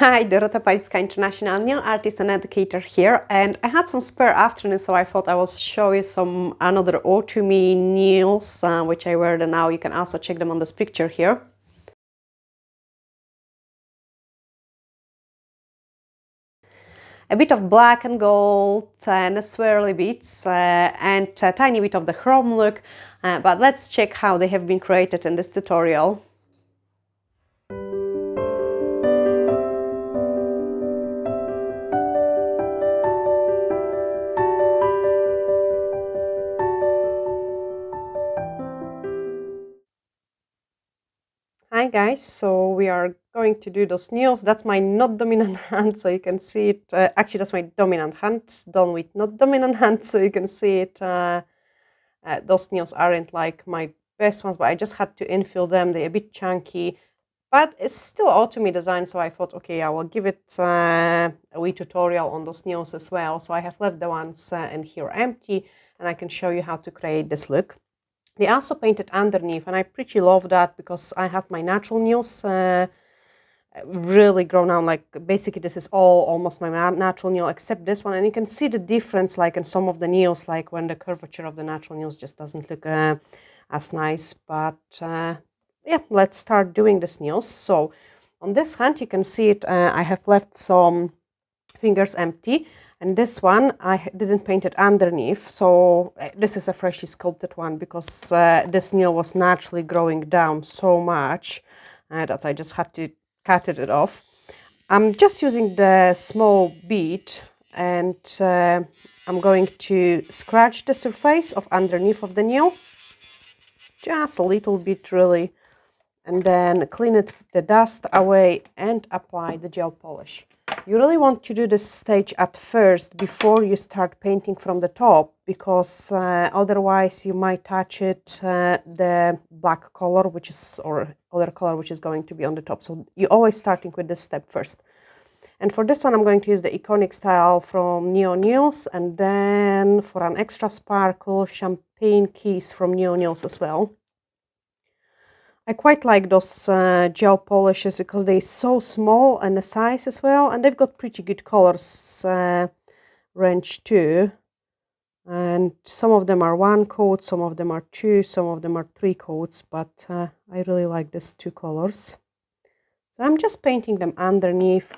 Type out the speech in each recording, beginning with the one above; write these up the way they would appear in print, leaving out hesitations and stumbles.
Hi, Dorota, Palicka, International Nail Artist and Educator here, and I had some spare afternoon, so I thought I will show you some another autumny nails, which I wear now. You can also check them on this picture here. A bit of black and gold and swirly bits and a tiny bit of the chrome look, but let's check how they have been created in this tutorial. Hi guys, so we are going to do those nails. That's my not dominant hand, so you can see it. Actually, that's my dominant hand done with not dominant hand, so you can see it. Those nails aren't like my best ones, but I just had to infill them. They're a bit chunky, but it's still autumny design, so I thought, okay, I will give it a wee tutorial on those nails as well. So I have left the ones in here empty, and I can show you how to create this look. They also painted underneath, and I pretty love that because I have my natural nails really grown out. Like basically this is all almost my natural nail except this one, and you can see the difference like in some of the nails, like when the curvature of the natural nails just doesn't look as nice. But yeah, let's start doing this nails. So on this hand you can see it, I have left some fingers empty. And this one, I didn't paint it underneath, so this is a freshly sculpted one because this nail was naturally growing down so much that I just had to cut it off. I'm just using the small bead and I'm going to scratch the surface of underneath of the nail, just a little bit really, and then clean it, the dust away and apply the gel polish. You really want to do this stage at first before you start painting from the top, because otherwise you might touch it the black color, which is, or other color which is going to be on the top. So you're always starting with this step first. And for this one I'm going to use the iconic style from Neonails, and then for an extra sparkle, champagne keys from Neonails as well. I quite like those gel polishes because they're so small and the size as well, and they've got pretty good colors range too. And some of them are 1 coat, some of them are 2, some of them are 3 coats, but I really like these 2 colors. So I'm just painting them underneath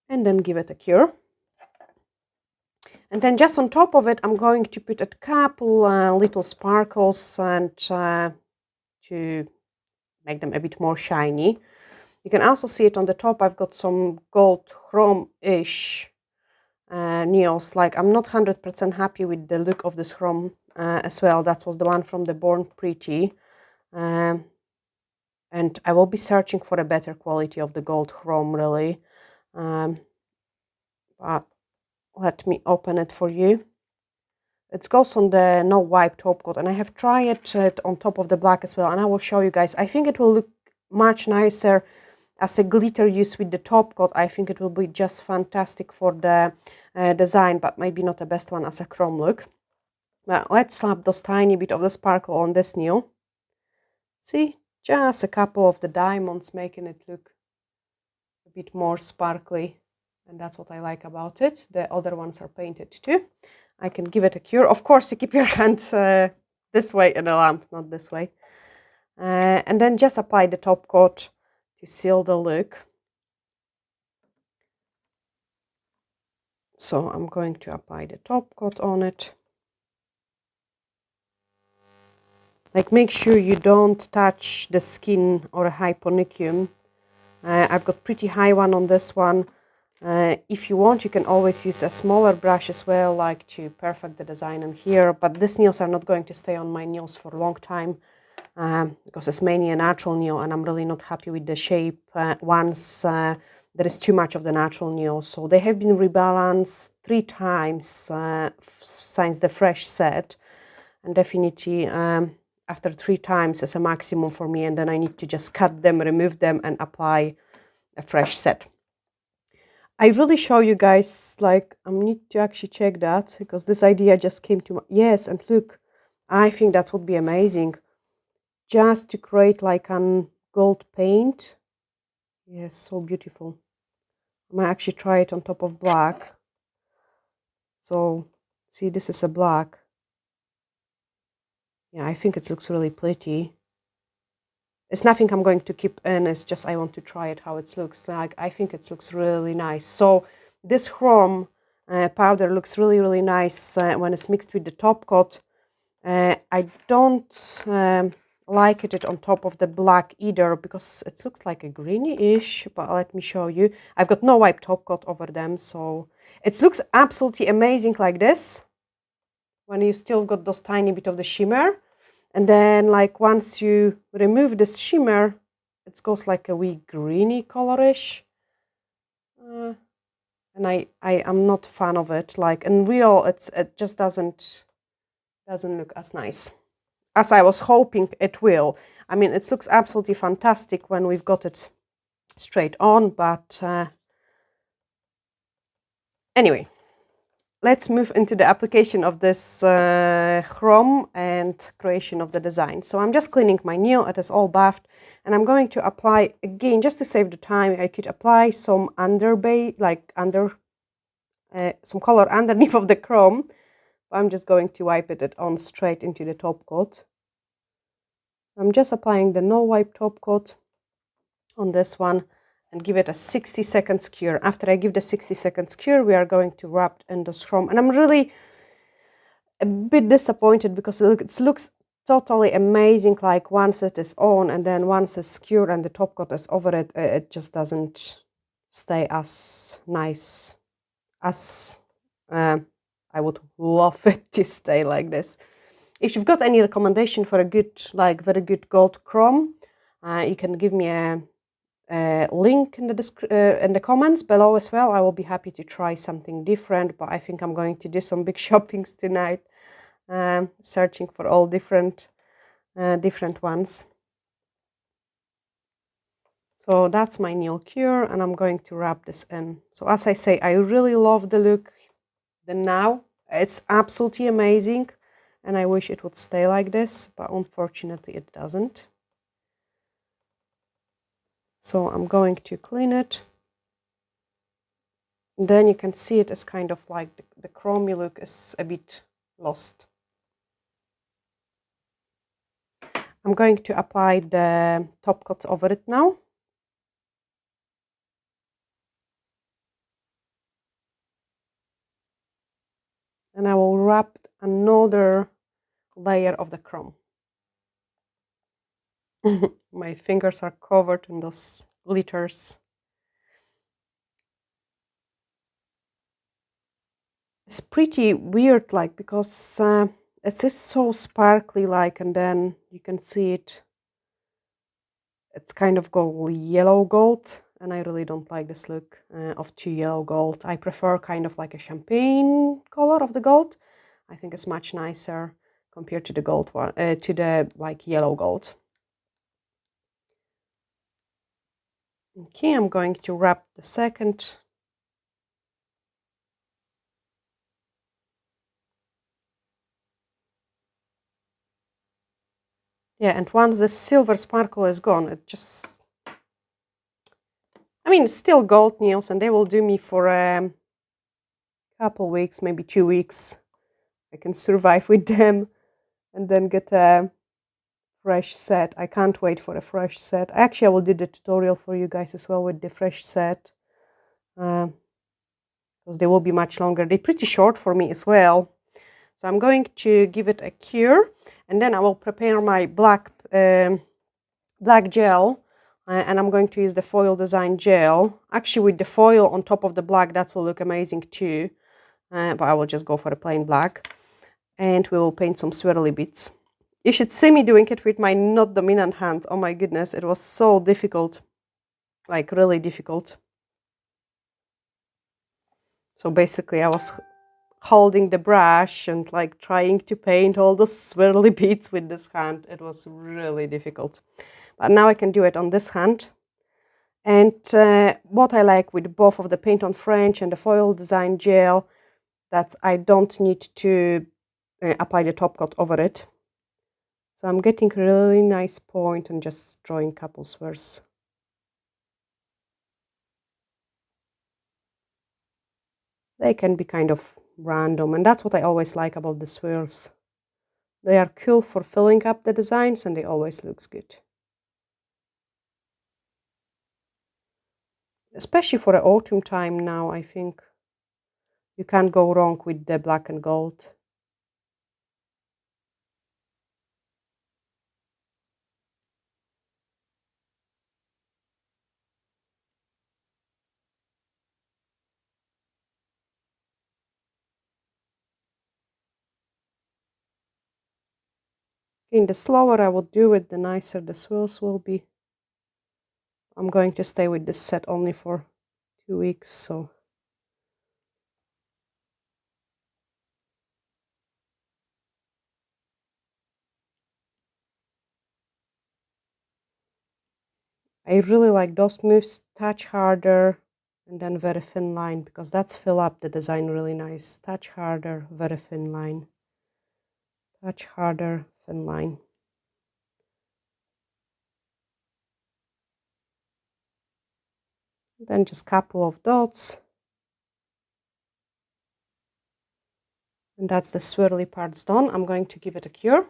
and then give it a cure. And then just on top of it I'm going to put a couple little sparkles and to make them a bit more shiny. You can also see it on the top. I've got some gold chrome-ish nails. Like I'm not 100% happy with the look of this chrome as well. That was the one from the Born Pretty. And I will be searching for a better quality of the gold chrome really. But let me open it for you. It goes on the no wipe top coat, and I have tried it on top of the black as well, and I will show you guys. I think it will look much nicer as a glitter use with the top coat. I think it will be just fantastic for the design, but maybe not the best one as a chrome look. Well, let's slap those tiny bit of the sparkle on this nail. See, just a couple of the diamonds making it look a bit more sparkly, and that's what I like about it. The other ones are painted too. I can give it a cure. Of course, you keep your hand this way in the lamp, not this way. And then just apply the top coat to seal the look. So I'm going to apply the top coat on it. Like make sure you don't touch the skin or a hyponychium. I've got pretty high one on this one. If you want, you can always use a smaller brush as well, like to perfect the design in here, but these nails are not going to stay on my nails for a long time because it's mainly a natural nail, and I'm really not happy with the shape once there is too much of the natural nail. So they have been rebalanced 3 times since the fresh set, and definitely after 3 times is a maximum for me, and then I need to just cut them, remove them, and apply a fresh set. I really show you guys, like, I need to actually check that because this idea just came to my, yes, and look, I think that would be amazing just to create like an gold paint Yes, so beautiful. I might actually try it on top of black. So, see, this is a black. Yeah, I think it looks really pretty. It's nothing I'm going to keep in, it's just I want to try it how it looks like. I think it looks really nice. So this chrome powder looks really nice when it's mixed with the top coat. I don't like it on top of the black either because it looks like a greeny-ish, but let me show you. I've got no white top coat over them, so it looks absolutely amazing like this when you still got those tiny bit of the shimmer. And then like once you remove this shimmer, it goes like a wee greeny colorish. And I am not fan of it. Like in real, it just doesn't look as nice as I was hoping it will. I mean, it looks absolutely fantastic when we've got it straight on, but anyway, let's move into the application of this chrome and creation of the design. So I'm just cleaning my nail, it is all buffed, and I'm going to apply, again, just to save the time, I could apply some some color underneath of the chrome. I'm just going to wipe it on straight into the top coat. I'm just applying the no wipe top coat on this one and give it a 60 seconds cure. After I give the 60 seconds cure, we are going to wrap in the chrome. And I'm really a bit disappointed because it looks totally amazing, like once it is on, and then once it's cured and the top coat is over it, it just doesn't stay as nice as I would love it to stay like this. If you've got any recommendation for a good, like very good gold chrome, you can give me a link in the comments below as well. I will be happy to try something different, but I think I'm going to do some big shoppings tonight, searching for all different ones. So that's my nail cure, and I'm going to wrap this in. So as I say, I really love the look. Now it's absolutely amazing, and I wish it would stay like this, but unfortunately it doesn't. So I'm going to clean it. And then you can see it as kind of like the chromey look is a bit lost. I'm going to apply the top coat over it now. And I will wrap another layer of the chrome. My fingers are covered in those glitters. It's pretty weird, like, because it is so sparkly, like, and then you can see it's kind of yellow gold, and I really don't like this look of too yellow gold. I prefer kind of like a champagne color of the gold. I think it's much nicer compared to the gold one, to the like yellow gold. Okay, I'm going to wrap the second. Yeah, and once the silver sparkle is gone, it just, I mean, it's still gold nails, and they will do me for a couple weeks, maybe 2 weeks. I can survive with them and then get a fresh set. I can't wait for a fresh set. Actually, I will do the tutorial for you guys as well with the fresh set, because they will be much longer. They're pretty short for me as well. So I'm going to give it a cure, and then I will prepare my black gel, and I'm going to use the foil design gel. Actually, with the foil on top of the black, that will look amazing too, but I will just go for a plain black, and we will paint some swirly bits. You should see me doing it with my not dominant hand. Oh my goodness, it was so difficult, like really difficult. So basically I was holding the brush and like trying to paint all the swirly bits with this hand. It was really difficult. But now I can do it on this hand. And what I like with both of the paint on French and the foil design gel, that I don't need to apply the top coat over it. So I'm getting a really nice point and just drawing couple swirls. they can be kind of random, and that's what I always like about the swirls. They are cool for filling up the designs and they always looks good. Especially for the autumn time now, I think you can't go wrong with the black and gold. Again, the slower I will do it, the nicer the swirls will be. I'm going to stay with this set only for 2 weeks, so I really like those moves, touch harder and then very thin line, because that's fill up the design really nice. Touch harder, very thin line. Touch harder, thin line. Then just couple of dots. And that's the swirly parts done. I'm going to give it a cure.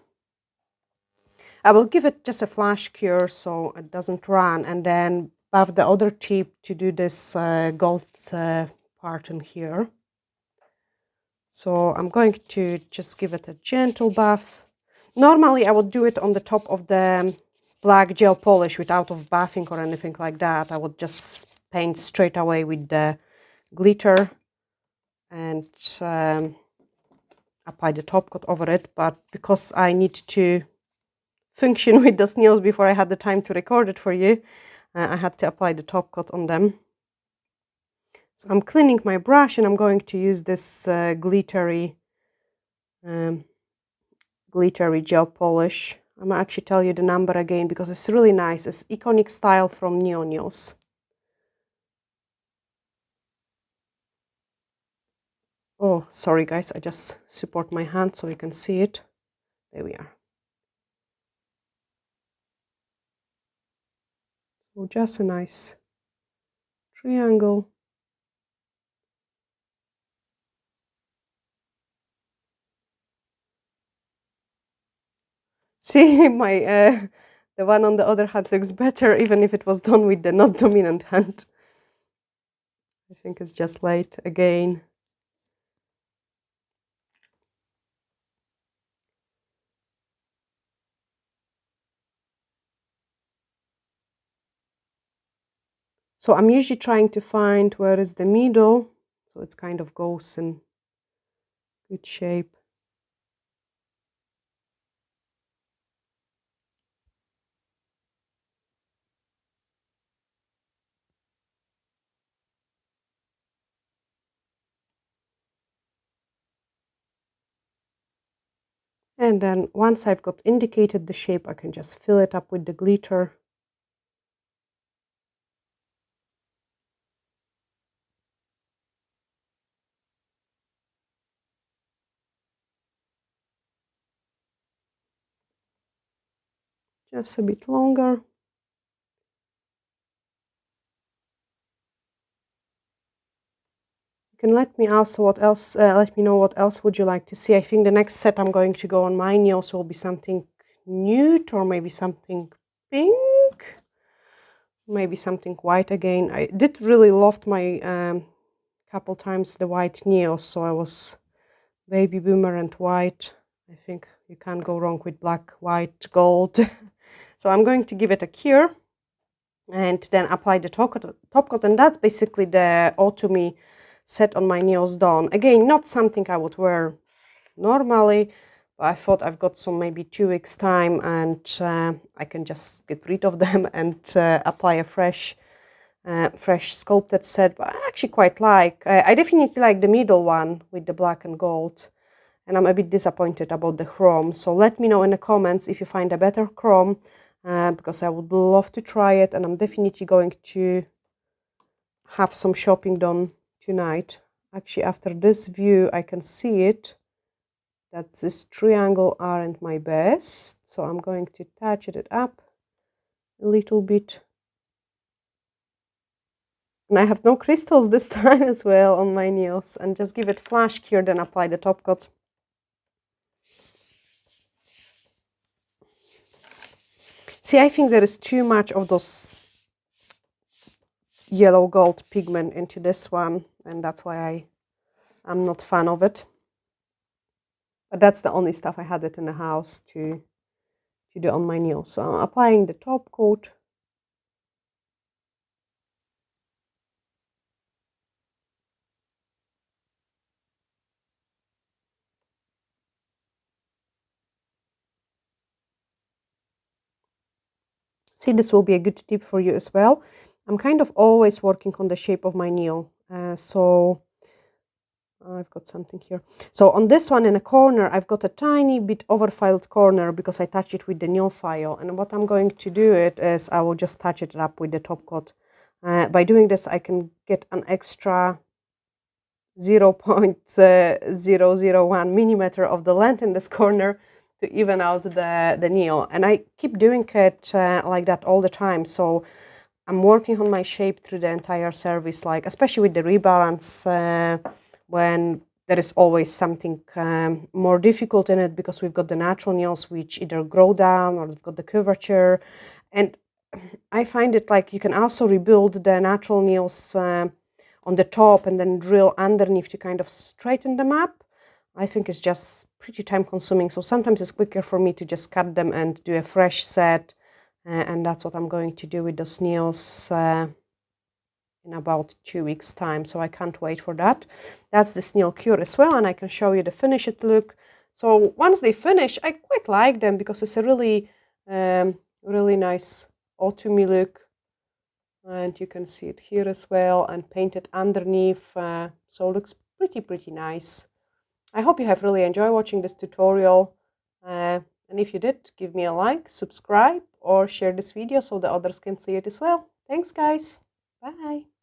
I will give it just a flash cure so it doesn't run, and then buff the other tip to do this gold part in here. So I'm going to just give it a gentle buff. Normally I would do it on the top of the black gel polish without of buffing or anything like that. I would just paint straight away with the glitter and apply the top coat over it. But because I need to function with the nails before I had the time to record it for you, I had to apply the top coat on them. So I'm cleaning my brush and I'm going to use this glittery gel polish. I'm gonna actually tell you the number again because it's really nice. It's Iconic Style from Neonails. Oh, sorry guys, I just support my hand so you can see it. There we are. So just a nice triangle. See, my the one on the other hand looks better, even if it was done with the not dominant hand. I think it's just late again. So I'm usually trying to find where is the middle, so it kind of goes in good shape. And then once I've got indicated the shape, I can just fill it up with the glitter. Just a bit longer. You can let me also what else, let me know what else would you like to see. I think the next set I'm going to go on my nails will be something nude or maybe something pink. Maybe something white again. I did really love my couple times the white nails, so I was baby boomer and white. I think you can't go wrong with black, white, gold. So I'm going to give it a cure and then apply the top coat, and that's basically the autumny set on my nails done. Again, not something I would wear normally, but I thought I've got some maybe 2 weeks time and I can just get rid of them and apply a fresh sculpted set. But I actually quite like, I definitely like the middle one with the black and gold, and I'm a bit disappointed about the chrome. So let me know in the comments if you find a better chrome, because I would love to try it, and I'm definitely going to have some shopping done tonight. Actually, after this view, I can see it, that this triangle aren't my best. So I'm going to touch it up a little bit. And I have no crystals this time as well on my nails. And just give it flash cure, then apply the top coat. See, I think there is too much of those yellow gold pigment into this one, and that's why I'm not a fan of it. But that's the only stuff I had it in the house to do on my nails. So I'm applying the top coat. See, this will be a good tip for you as well. I'm kind of always working on the shape of my nail. So I've got something here. So on this one in a corner, I've got a tiny bit overfiled corner because I touched it with the nail file. And what I'm going to do is I will just touch it up with the top coat. By doing this, I can get an extra 0.001 millimeter of the length in this corner to even out the nail. And I keep doing it like that all the time. So I'm working on my shape through the entire service, like especially with the rebalance when there is always something more difficult in it because we've got the natural nails which either grow down or we've got the curvature. And I find it like you can also rebuild the natural nails on the top and then drill underneath to kind of straighten them up. I think it's just pretty time consuming. So sometimes it's quicker for me to just cut them and do a fresh set. And that's what I'm going to do with those nails in about 2 weeks time. So I can't wait for that. That's the nail cure as well. And I can show you the finished look. So once they finish, I quite like them because it's a really, really nice autumny look. And you can see it here as well and painted underneath. So it looks pretty nice. I hope you have really enjoyed watching this tutorial. And if you did, give me a like, subscribe, or share this video so the others can see it as well. Thanks, guys. Bye.